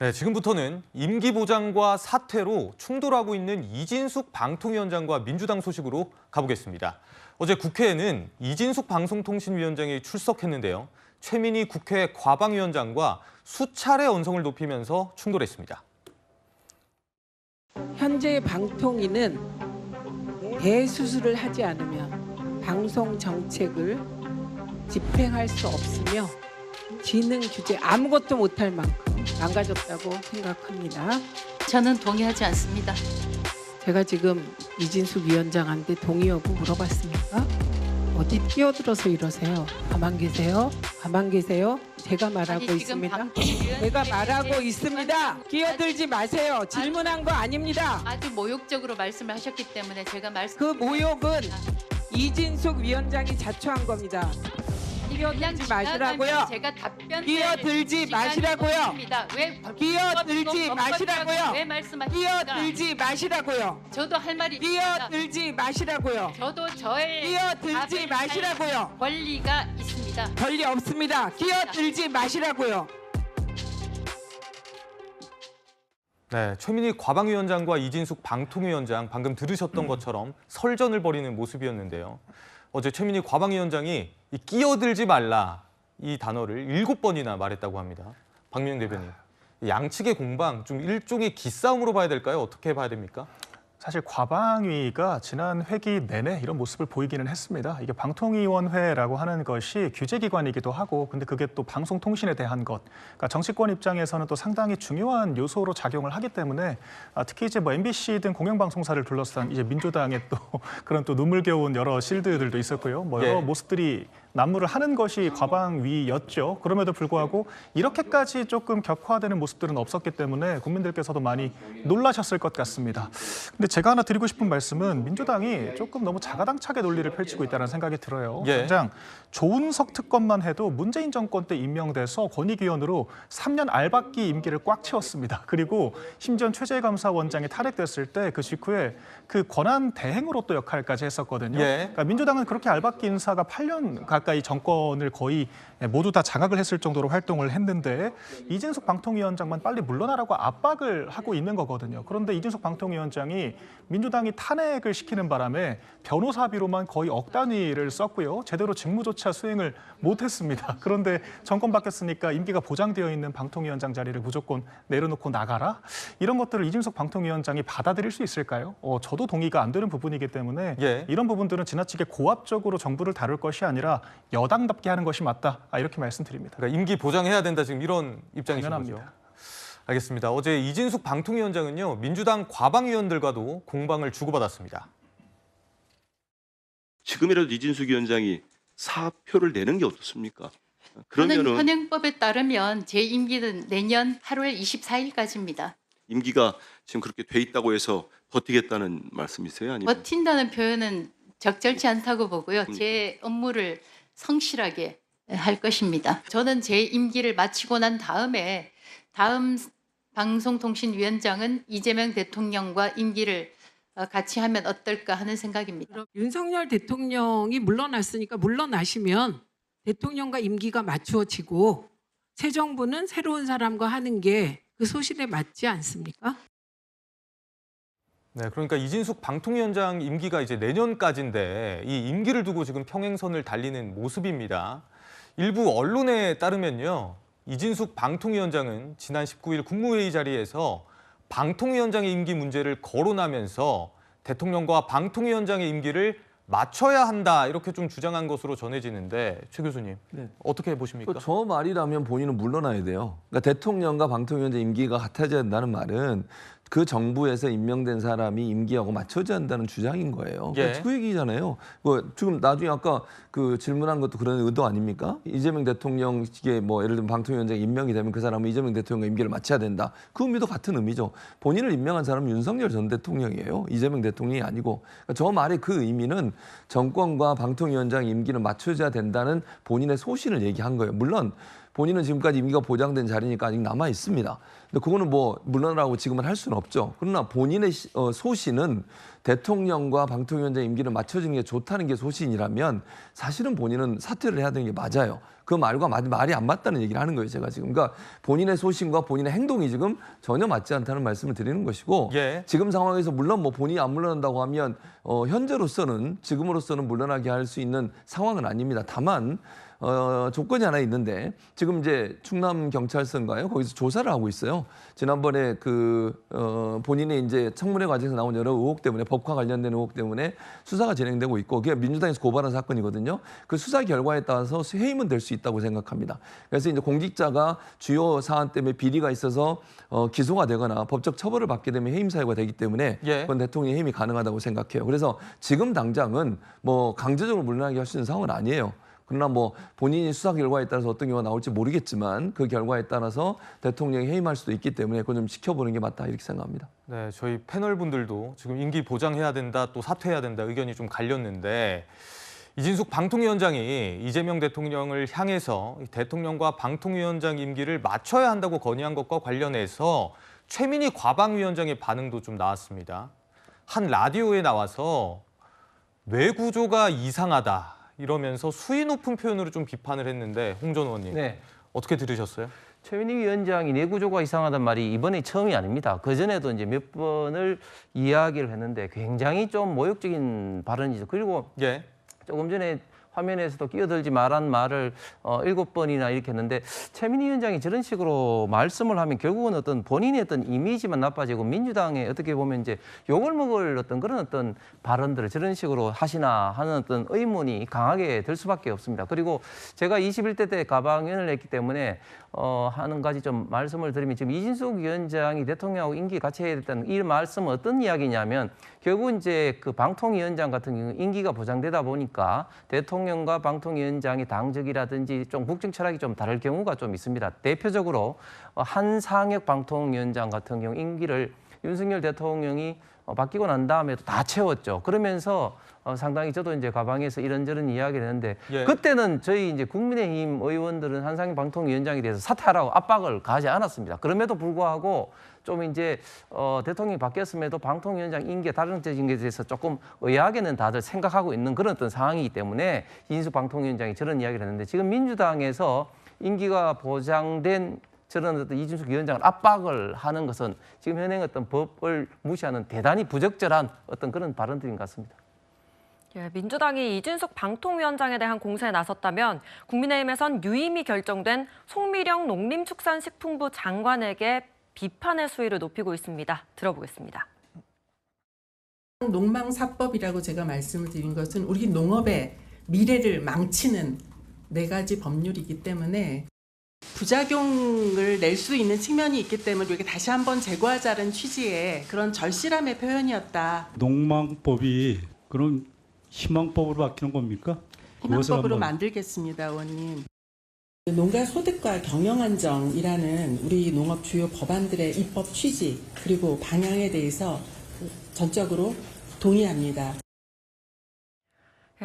네, 지금부터는 임기 보장과 사퇴로 충돌하고 있는 이진숙 방통위원장과 민주당 소식으로 가보겠습니다. 어제 국회에는 이진숙 방송통신위원장이 출석했는데요. 최민희 국회 과방위원장과 수차례 언성을 높이면서 충돌했습니다. 현재 방통위는 대수술을 하지 않으면 방송 정책을 집행할 수 없으며 지능 규제 아무것도 못할 만큼 망가졌다고 생각합니다. 저는 동의하지 않습니다. 제가 지금 이진숙 위원장한테 동의 여부 물어봤습니까? 어디 끼어들어서 이러세요? 가만 계세요? 가만 계세요? 제가 말하고 있습니다. 제가 말하고 있습니다. 끼어들지 마세요. 질문한 거 아닙니다. 아주 모욕적으로 말씀을 하셨기 때문에 제가 그 모욕은 이진숙 위원장이 자초한 겁니다. 끼어들지 마시라고요. 제가 답변 끼어들지 마시라고요. 끼어들지 마시라고요. 왜 말씀하십니까? 끼어들지 마시라고요. 저도 할 말이 있습니다. 끼어들지 마시라고요. 저도 저의 끼어들지 답을 할 마시라고요. 권리가 있습니다. 권리 없습니다. 끼어들지 마시라고요. 네, 최민희 과방위원장과 이진숙 방통위원장 방금 들으셨던 것처럼 설전을 벌이는 모습이었는데요. 어제 최민희 과방위원장이 이 끼어들지 말라 이 단어를 7번이나 말했다고 합니다. 박민영 대변인, 양측의 공방 좀 일종의 기싸움으로 봐야 될까요? 어떻게 봐야 됩니까? 사실 과방위가 지난 회기 내내 이런 모습을 보이기는 했습니다. 이게 방통위원회라고 하는 것이 규제기관이기도 하고, 근데 그게 또 방송통신에 대한 것, 그러니까 정치권 입장에서는 또 상당히 중요한 요소로 작용을 하기 때문에 특히 이제 뭐 MBC 등 공영방송사를 둘러싼 이제 민주당의 또 그런 또 눈물겨운 여러 실드들도 있었고요. 뭐 여러 모습들이 난무를 하는 것이 과방위였죠. 그럼에도 불구하고 이렇게까지 조금 격화되는 모습들은 없었기 때문에 국민들께서도 많이 놀라셨을 것 같습니다. 근데 제가 하나 드리고 싶은 말씀은 민주당이 조금 너무 자가당착의 논리를 펼치고 있다는 생각이 들어요. 당장 조은석 특검만 해도 문재인 정권 때 임명돼서 권익위원으로 3년 알박기 임기를 꽉 채웠습니다. 그리고 심지어 최재감사원장이 탈핵됐을 때 그 직후에 그 권한 대행으로 또 역할까지 했었거든요. 그러니까 민주당은 그렇게 알박기 인사가 8년 가까이 정권을 거의 모두 다 장악을 했을 정도로 활동을 했는데 이진숙 방통위원장만 빨리 물러나라고 압박을 하고 있는 거거든요. 그런데 이진숙 방통위원장이 민주당이 탄핵을 시키는 바람에 변호사비로만 거의 억 단위를 썼고요. 제대로 직무조차 수행을 못했습니다. 그런데 정권 바뀌었으니까 임기가 보장되어 있는 방통위원장 자리를 무조건 내려놓고 나가라? 이런 것들을 이진숙 방통위원장이 받아들일 수 있을까요? 저도 동의가 안 되는 부분이기 때문에 이런 부분들은 지나치게 고압적으로 정부를 다룰 것이 아니라 여당답게 하는 것이 맞다. 이렇게 말씀드립니다. 그러니까 임기 보장해야 된다 지금 이런 입장이신 당연합니다. 거죠? 알겠습니다. 어제 이진숙 방통위원장은요, 민주당 과방위원들과도 공방을 주고받았습니다. 지금이라도 이진숙 위원장이 사표를 내는 게 어떻습니까? 저는 현행법에 따르면 제 임기는 내년 8월 24일까지입니다. 임기가 지금 그렇게 돼 있다고 해서 버티겠다는 말씀이세요? 아니면 버틴다는 표현은 적절치 않다고 보고요. 제 업무를 성실하게 할 것입니다. 저는 제 임기를 마치고 난 다음에 다음 방송통신위원장은 이재명 대통령과 임기를 같이 하면 어떨까 하는 생각입니다. 윤석열 대통령이 물러났으니까 물러나시면 대통령과 임기가 맞추어지고 새 정부는 새로운 사람과 하는 게 그 소신에 맞지 않습니까? 네, 그러니까 이진숙 방통위원장 임기가 이제 내년까지인데 이 임기를 두고 지금 평행선을 달리는 모습입니다. 일부 언론에 따르면요, 이진숙 방통위원장은 지난 19일 국무회의 자리에서 방통위원장의 임기 문제를 거론하면서 대통령과 방통위원장의 임기를 맞춰야 한다 이렇게 좀 주장한 것으로 전해지는데 최 교수님 어떻게 보십니까? 저 말이라면 본인은 물러나야 돼요. 그러니까 대통령과 방통위원장 임기가 같아져야 된다는 말은 그 정부에서 임명된 사람이 임기하고 맞춰져야 한다는 주장인 거예요. 그 얘기잖아요. 지금 나중에 아까 그 질문한 것도 그런 의도 아닙니까? 이재명 대통령에게 뭐 예를 들면 방통위원장이 임명이 되면 그 사람은 이재명 대통령과 임기를 맞춰야 된다. 그 의미도 같은 의미죠. 본인을 임명한 사람은 윤석열 전 대통령이에요. 이재명 대통령이 아니고. 그러니까 저 말의 그 의미는 정권과 방통위원장 임기를 맞춰져야 된다는 본인의 소신을 얘기한 거예요. 물론 본인은 지금까지 임기가 보장된 자리니까 아직 남아 있습니다. 근데 그거는 뭐 물러나라고 지금은 할 수는 없죠. 그러나 본인의 소신은 대통령과 방통위원장 임기를 맞춰주는 게 좋다는 게 소신이라면 사실은 본인은 사퇴를 해야 되는 게 맞아요. 그 말과 말이 안 맞다는 얘기를 하는 거예요, 제가 지금. 그러니까 본인의 소신과 본인의 행동이 지금 전혀 맞지 않다는 말씀을 드리는 것이고 예. 지금 상황에서 물론 뭐 본인이 안 물러난다고 하면 현재로서는 지금으로서는 물러나게 할 수 있는 상황은 아닙니다. 다만 조건이 하나 있는데 지금 이제 충남 경찰서인가요? 거기서 조사를 하고 있어요. 지난번에 본인의 이제 청문회 과정에서 나온 여러 의혹 때문에 법과 관련된 의혹 때문에 수사가 진행되고 있고 그게 민주당에서 고발한 사건이거든요. 그 수사 결과에 따라서 해임은 될 수 있다고 생각합니다. 그래서 이제 공직자가 주요 사안 때문에 비리가 있어서 기소가 되거나 법적 처벌을 받게 되면 해임 사유가 되기 때문에 예. 그건 대통령 해임이 가능하다고 생각해요. 그래서 지금 당장은 뭐 강제적으로 물러나게 할 수 있는 상황은 아니에요. 그러나 뭐 본인이 수사 결과에 따라서 어떤 경우가 나올지 모르겠지만 그 결과에 따라서 대통령이 해임할 수도 있기 때문에 그건 좀 지켜보는 게 맞다 이렇게 생각합니다. 네, 저희 패널 분들도 지금 임기 보장해야 된다, 또 사퇴해야 된다 의견이 좀 갈렸는데 이진숙 방통위원장이 이재명 대통령을 향해서 대통령과 방통위원장 임기를 맞춰야 한다고 건의한 것과 관련해서 최민희 과방위원장의 반응도 좀 나왔습니다. 한 라디오에 나와서 뇌 구조가 이상하다. 이러면서 수위 높은 표현으로 좀 비판을 했는데 홍 전 의원님 네. 어떻게 들으셨어요? 최민희 위원장이 내구조가 이상하단 말이 이번에 처음이 아닙니다. 그전에도 이제 몇 번을 이야기를 했는데 굉장히 좀 모욕적인 발언이죠. 그리고 예. 조금 전에 화면에서도 끼어들지 말한 말을 7번이나 이렇게 했는데 최민희 위원장이 저런 식으로 말씀을 하면 결국은 어떤 본인의 어떤 이미지만 나빠지고 민주당에 어떻게 보면 이제 욕을 먹을 어떤 그런 어떤 발언들을 저런 식으로 하시나 하는 어떤 의문이 강하게 들 수밖에 없습니다. 그리고 제가 21대 때 가방위원을 했기 때문에 한 가지 좀 말씀을 드리면 지금 이진숙 위원장이 대통령하고 임기 같이 해야 됐다는 이 말씀은 어떤 이야기냐면 결국 이제 그 방통위원장 같은 경우 임기가 보장되다 보니까 대통령과 방통위원장이 당적이라든지 좀 국정 철학이 좀 다를 경우가 좀 있습니다. 대표적으로 한상혁 방통위원장 같은 경우 임기를 윤석열 대통령이 바뀌고 난 다음에도 다 채웠죠. 그러면서 상당히 저도 이제 가방에서 이런저런 이야기를 했는데 예. 그때는 저희 이제 국민의힘 의원들은 한상혁 방통위원장에 대해서 사퇴하라고 압박을 가하지 않았습니다. 그럼에도 불구하고 좀 이제 대통령이 바뀌었음에도 방통위원장 임기가 다른적인 것에 대해서 조금 의아하게는 다들 생각하고 있는 그런 어떤 상황이기 때문에 이진숙 방통위원장이 저런 이야기를 했는데 지금 민주당에서 임기가 보장된 저런 어떤 이진숙 위원장을 압박을 하는 것은 지금 현행 어떤 법을 무시하는 대단히 부적절한 어떤 그런 발언들인 것 같습니다. 예, 민주당이 이진숙 방통위원장에 대한 공세에 나섰다면 국민의힘에선 유임이 결정된 송미령 농림축산식품부 장관에게 비판의 수위를 높이고 있습니다. 들어보겠습니다. 농망사법이라고 제가 말씀을 드린 것은 우리 농업의 미래를 망치는 4가지 법률이기 때문에 부작용을 낼 수 있는 측면이 있기 때문에 이렇게 다시 한번 제거하자는 취지의 그런 절실함의 표현이었다. 농망법이 그럼 희망법으로 바뀌는 겁니까? 희망법으로 만들겠습니다, 의원님. 농가 소득과 경영 안정이라는 우리 농업 주요 법안들의 입법 취지 그리고 방향에 대해서 전적으로 동의합니다.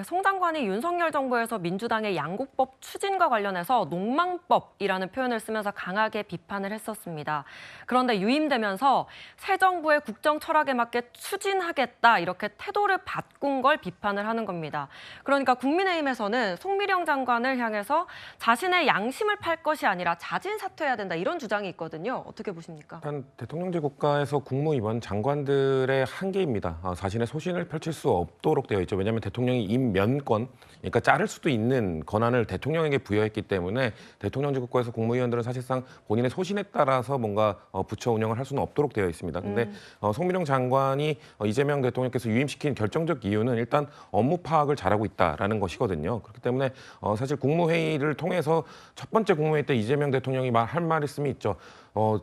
송 장관이 윤석열 정부에서 민주당의 양국법 추진과 관련해서 농망법이라는 표현을 쓰면서 강하게 비판을 했었습니다. 그런데 유임되면서 새 정부의 국정 철학에 맞게 추진하겠다 이렇게 태도를 바꾼 걸 비판을 하는 겁니다. 그러니까 국민의힘에서는 송미령 장관을 향해서 자신의 양심을 팔 것이 아니라 자진 사퇴해야 된다 이런 주장이 있거든요. 어떻게 보십니까? 일단 대통령제 국가에서 국무위원 장관들의 한계입니다. 자신의 소신을 펼칠 수 없도록 되어 있죠. 왜냐하면 대통령이 임면권, 그러니까 자를 수도 있는 권한을 대통령에게 부여했기 때문에 대통령제 국가에서 국무위원들은 사실상 본인의 소신에 따라서 뭔가 부처 운영을 할 수는 없도록 되어 있습니다. 근데 송미령 장관이 이재명 대통령께서 유임시킨 결정적 이유는 일단 업무 파악을 잘하고 있다라는 것이거든요. 그렇기 때문에 사실 국무회의를 통해서 첫 번째 국무회의 때 이재명 대통령이 할 말 있음이 있죠.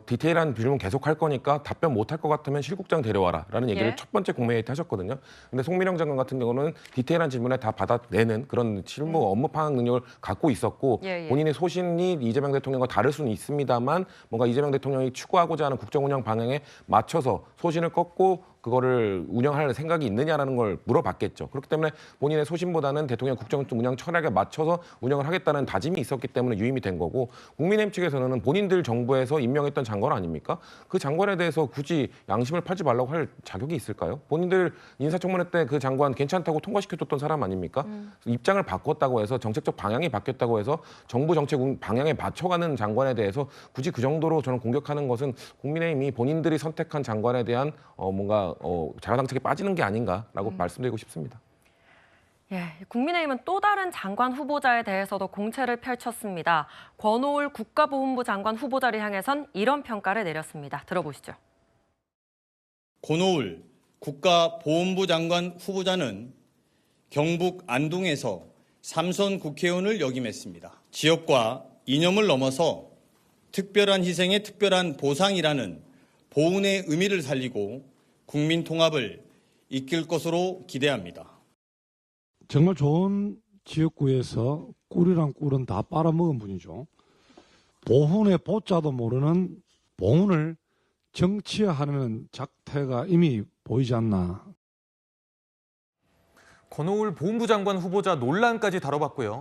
디테일한 질문 계속 할 거니까 답변 못 할 것 같으면 실국장 데려와라라는 얘기를 첫 번째 국무회의 때 하셨거든요. 근데 송미령 장관 같은 경우는 디테일한 질문에 다 받아내는 그런 실무 업무 파악 능력을 갖고 있었고 본인의 소신이 이재명 대통령과 다를 수는 있습니다만 뭔가 이재명 대통령이 추구하고자 하는 국정 운영 방향에 맞춰서 소신을 꺾고 그거를 운영할 생각이 있느냐라는 걸 물어봤겠죠. 그렇기 때문에 본인의 소신보다는 대통령 국정 운영 철학에 맞춰서 운영을 하겠다는 다짐이 있었기 때문에 유임이 된 거고, 국민의힘 측에서는 본인들 정부에서 임명했던 장관 아닙니까? 그 장관에 대해서 굳이 양심을 팔지 말라고 할 자격이 있을까요? 본인들 인사청문회 때 그 장관 괜찮다고 통과시켜줬던 사람 아닙니까? 입장을 바꿨다고 해서 정책적 방향이 바뀌었다고 해서 정부 정책 방향에 맞춰가는 장관에 대해서 굳이 그 정도로 저는 공격하는 것은 국민의힘이 본인들이 선택한 장관에 대한 뭔가 자가당착에 빠지는 게 아닌가라고 말씀드리고 싶습니다. 예, 국민의힘은 또 다른 장관 후보자에 대해서도 공채를 펼쳤습니다. 권오울 국가보훈부 장관 후보자를 향해선 이런 평가를 내렸습니다. 들어보시죠. 권오울 국가보훈부 장관 후보자는 경북 안동에서 3선 국회의원을 역임했습니다. 지역과 이념을 넘어서 특별한 희생의 특별한 보상이라는 보훈의 의미를 살리고 국민 통합을 이끌 것으로 기대합니다. 정말 좋은 지역구에서 꿀이랑 꿀은 다 빨아먹은 분이죠. 보훈의 보자도 모르는 보훈을 정치화하는 작태가 이미 보이지 않나. 권오울 보훈부 장관 후보자 논란까지 다뤄봤고요.